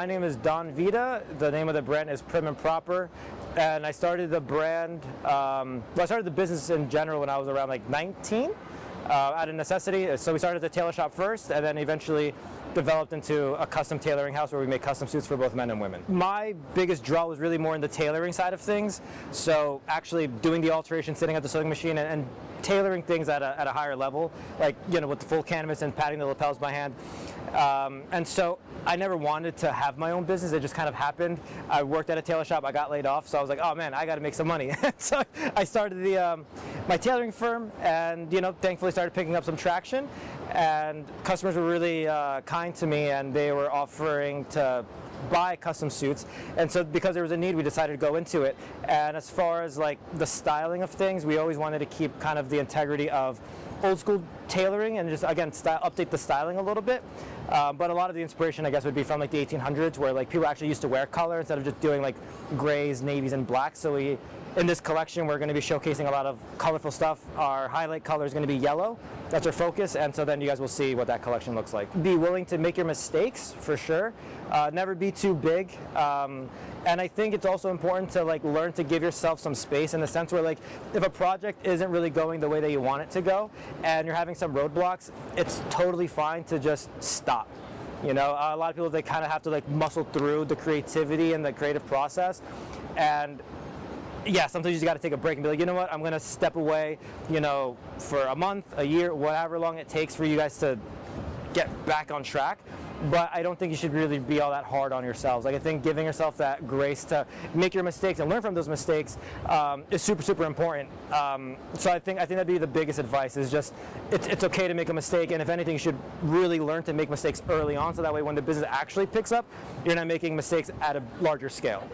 My name is Don Vita. The name of the brand is Prim and Proper, and I started the brand. I started the business in general when I was around like 19, out of necessity. So we started the tailor shop first, and then eventually developed into a custom tailoring house where we make custom suits for both men and women. My biggest draw was really more in the tailoring side of things. So actually doing the alteration, sitting at the sewing machine, and tailoring things at a higher level, like with the full canvas and patting the lapels by hand. And so I never wanted to have my own business. It just kind of happened. I worked at a tailor shop. I got laid off, so I was like, oh man, I got to make some money. So I started my tailoring firm, and thankfully started picking up some traction. And customers were really kind to me, and they were offering to buy custom suits. And so because there was a need, we decided to go into it. And as far as like the styling of things, we always wanted to keep kind of the integrity of old school tailoring and just again update the styling a little bit. But a lot of the inspiration, I guess, would be from like the 1800s, where like people actually used to wear color instead of just doing like grays, navies, and blacks. So in this collection, we're going to be showcasing a lot of colorful stuff. Our highlight color is going to be yellow. That's our focus, and so then you guys will see what that collection looks like. Be willing to make your mistakes, for sure. Never be too big. And I think it's also important to like learn to give yourself some space, in the sense where like if a project isn't really going the way that you want it to go and you're having some roadblocks, it's totally fine to just stop. A lot of people, they kind of have to like muscle through the creativity and the creative process, and yeah, sometimes you just got to take a break and be like, you know what, I'm going to step away, for a month, a year, whatever long it takes for you guys to get back on track. But I don't think you should really be all that hard on yourselves. Like, I think giving yourself that grace to make your mistakes and learn from those mistakes is super, super important. So I think that'd be the biggest advice, is just it's okay to make a mistake, and if anything, you should really learn to make mistakes early on, so that way when the business actually picks up, you're not making mistakes at a larger scale.